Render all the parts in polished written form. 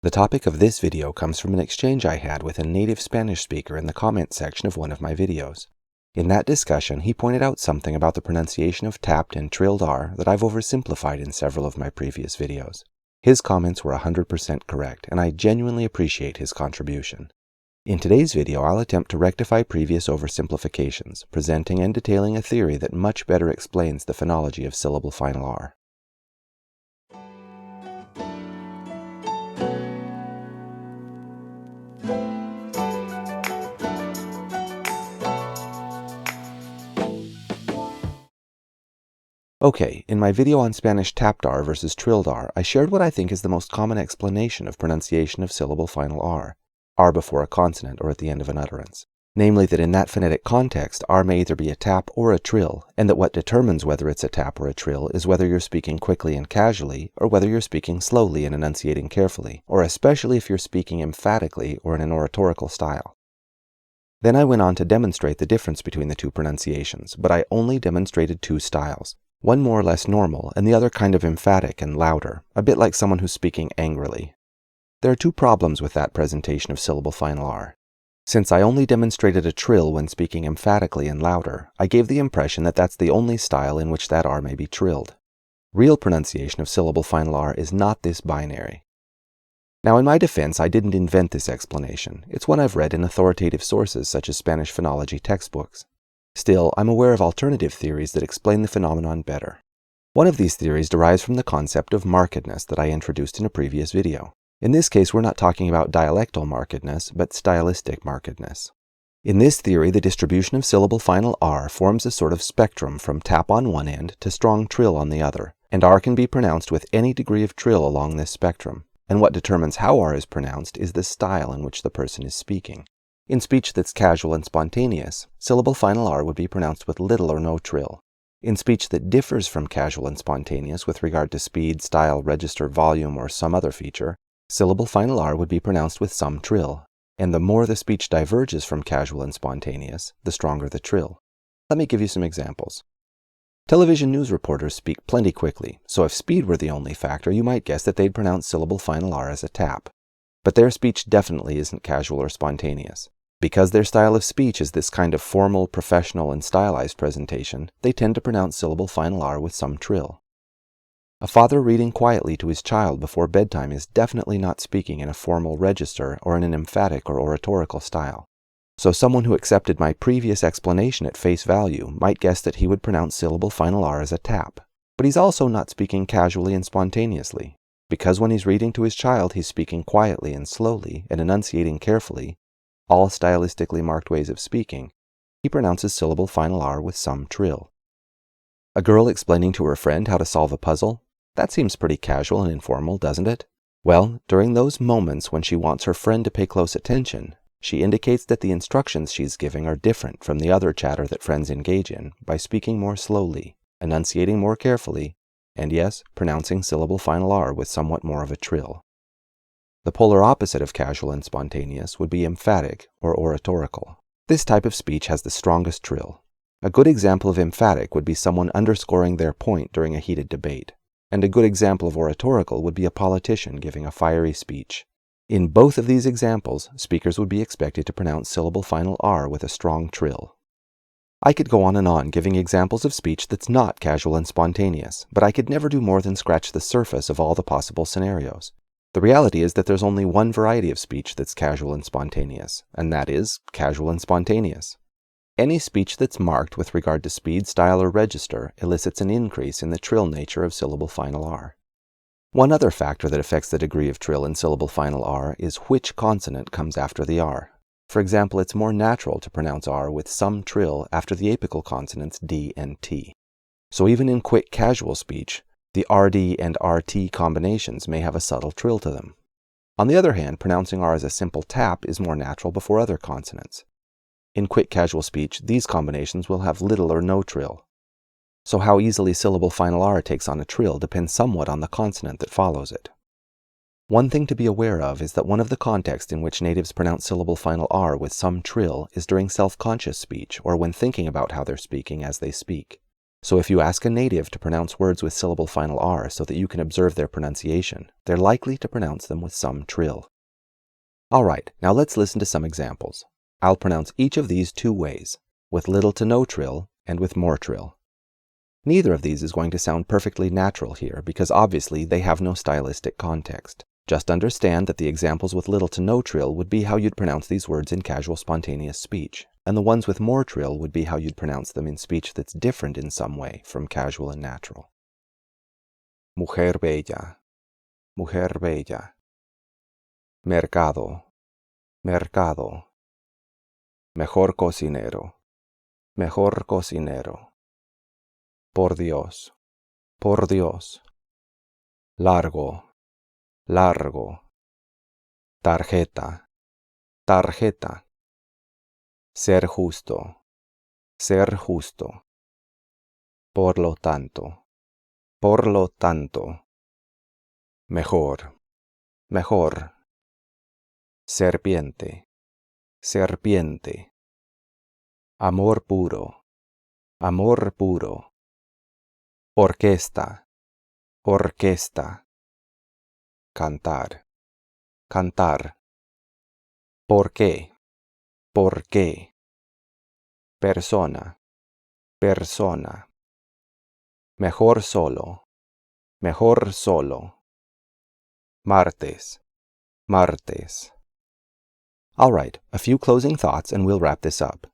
The topic of this video comes from an exchange I had with a native Spanish speaker in the comment section of one of my videos. In that discussion, he pointed out something about the pronunciation of tapped and trilled R that I've oversimplified in several of my previous videos. His comments were 100% correct, and I genuinely appreciate his contribution. In today's video, I'll attempt to rectify previous oversimplifications, presenting and detailing a theory that much better explains the phonology of syllable-final R. Okay, in my video on Spanish tapped R versus trilled R, I shared what I think is the most common explanation of pronunciation of syllable-final R before a consonant or at the end of an utterance. Namely that in that phonetic context, R may either be a tap or a trill, and that what determines whether it's a tap or a trill is whether you're speaking quickly and casually, or whether you're speaking slowly and enunciating carefully, or especially if you're speaking emphatically or in an oratorical style. Then I went on to demonstrate the difference between the two pronunciations, but I only demonstrated two styles. One more or less normal, and the other kind of emphatic and louder, a bit like someone who's speaking angrily. There are two problems with that presentation of syllable-final R. Since I only demonstrated a trill when speaking emphatically and louder, I gave the impression that that's the only style in which that R may be trilled. Real pronunciation of syllable-final R is not this binary. Now, in my defense, I didn't invent this explanation. It's one I've read in authoritative sources such as Spanish phonology textbooks. Still, I'm aware of alternative theories that explain the phenomenon better. One of these theories derives from the concept of markedness that I introduced in a previous video. In this case, we're not talking about dialectal markedness, but stylistic markedness. In this theory, the distribution of syllable-final R forms a sort of spectrum from tap on one end to strong trill on the other, and R can be pronounced with any degree of trill along this spectrum. And what determines how R is pronounced is the style in which the person is speaking. In speech that's casual and spontaneous, syllable-final R would be pronounced with little or no trill. In speech that differs from casual and spontaneous with regard to speed, style, register, volume, or some other feature, syllable-final R would be pronounced with some trill. And the more the speech diverges from casual and spontaneous, the stronger the trill. Let me give you some examples. Television news reporters speak plenty quickly, so if speed were the only factor, you might guess that they'd pronounce syllable-final R as a tap. But their speech definitely isn't casual or spontaneous. Because their style of speech is this kind of formal, professional, and stylized presentation, they tend to pronounce syllable-final R with some trill. A father reading quietly to his child before bedtime is definitely not speaking in a formal register or in an emphatic or oratorical style. So someone who accepted my previous explanation at face value might guess that he would pronounce syllable-final R as a tap. But he's also not speaking casually and spontaneously. Because when he's reading to his child, he's speaking quietly and slowly and enunciating carefully, all stylistically marked ways of speaking, he pronounces syllable-final R with some trill. A girl explaining to her friend how to solve a puzzle? That seems pretty casual and informal, doesn't it? Well, during those moments when she wants her friend to pay close attention, she indicates that the instructions she's giving are different from the other chatter that friends engage in by speaking more slowly, enunciating more carefully, and yes, pronouncing syllable-final R with somewhat more of a trill. The polar opposite of casual and spontaneous would be emphatic or oratorical. This type of speech has the strongest trill. A good example of emphatic would be someone underscoring their point during a heated debate, and a good example of oratorical would be a politician giving a fiery speech. In both of these examples, speakers would be expected to pronounce syllable-final R with a strong trill. I could go on giving examples of speech that's not casual and spontaneous, but I could never do more than scratch the surface of all the possible scenarios. The reality is that there's only one variety of speech that's casual and spontaneous, and that is casual and spontaneous. Any speech that's marked with regard to speed, style, or register elicits an increase in the trill nature of syllable-final R. One other factor that affects the degree of trill in syllable-final R is which consonant comes after the R. For example, it's more natural to pronounce R with some trill after the apical consonants D and T. So even in quick casual speech, the RD and RT combinations may have a subtle trill to them. On the other hand, pronouncing R as a simple tap is more natural before other consonants. In quick casual speech, these combinations will have little or no trill. So how easily syllable-final R takes on a trill depends somewhat on the consonant that follows it. One thing to be aware of is that one of the contexts in which natives pronounce syllable-final R with some trill is during self-conscious speech or when thinking about how they're speaking as they speak. So if you ask a native to pronounce words with syllable-final R so that you can observe their pronunciation, they're likely to pronounce them with some trill. Alright, now let's listen to some examples. I'll pronounce each of these two ways, with little to no trill and with more trill. Neither of these is going to sound perfectly natural here because obviously they have no stylistic context. Just understand that the examples with little to no trill would be how you'd pronounce these words in casual spontaneous speech, and the ones with more trill would be how you'd pronounce them in speech that's different in some way from casual and natural. Mujer bella, mujer bella. Mercado, mercado. Mejor cocinero, mejor cocinero. Por Dios, por Dios. Largo, largo. Tarjeta, tarjeta. Ser justo, ser justo. Por lo tanto, por lo tanto. Mejor, mejor. Serpiente, serpiente. Amor puro, amor puro. Orquesta, orquesta. Cantar, cantar. ¿Por qué? ¿Por qué? Persona, persona. Mejor solo, mejor solo. Martes, martes. Alright, a few closing thoughts and we'll wrap this up.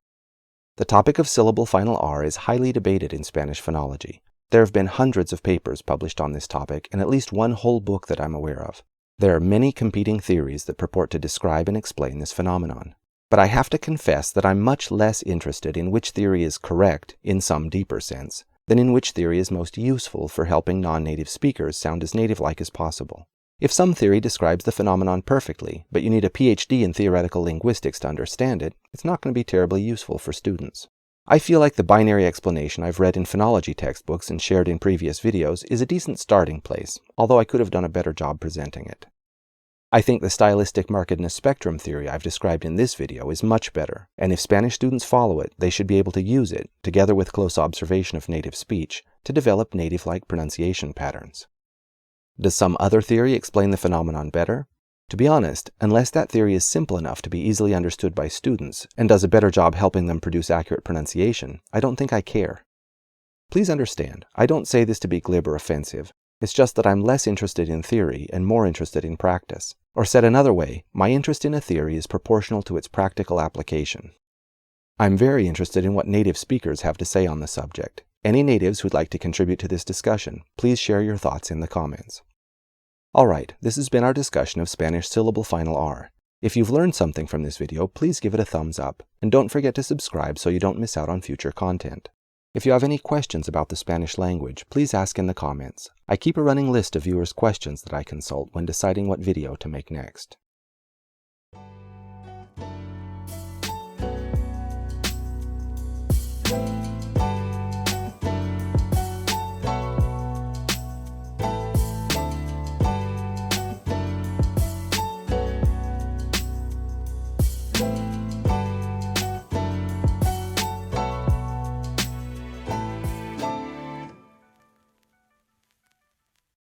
The topic of syllable-final R is highly debated in Spanish phonology. There have been hundreds of papers published on this topic and at least one whole book that I'm aware of. There are many competing theories that purport to describe and explain this phenomenon. But I have to confess that I'm much less interested in which theory is correct, in some deeper sense, than in which theory is most useful for helping non-native speakers sound as native-like as possible. If some theory describes the phenomenon perfectly, but you need a PhD in theoretical linguistics to understand it, it's not going to be terribly useful for students. I feel like the binary explanation I've read in phonology textbooks and shared in previous videos is a decent starting place, although I could have done a better job presenting it. I think the stylistic markedness spectrum theory I've described in this video is much better, and if Spanish students follow it, they should be able to use it, together with close observation of native speech, to develop native-like pronunciation patterns. Does some other theory explain the phenomenon better? To be honest, unless that theory is simple enough to be easily understood by students and does a better job helping them produce accurate pronunciation, I don't think I care. Please understand, I don't say this to be glib or offensive. It's just that I'm less interested in theory and more interested in practice. Or said another way, my interest in a theory is proportional to its practical application. I'm very interested in what native speakers have to say on the subject. Any natives who'd like to contribute to this discussion, please share your thoughts in the comments. Alright, this has been our discussion of Spanish syllable-final R. If you've learned something from this video, please give it a thumbs up, and don't forget to subscribe so you don't miss out on future content. If you have any questions about the Spanish language, please ask in the comments. I keep a running list of viewers' questions that I consult when deciding what video to make next.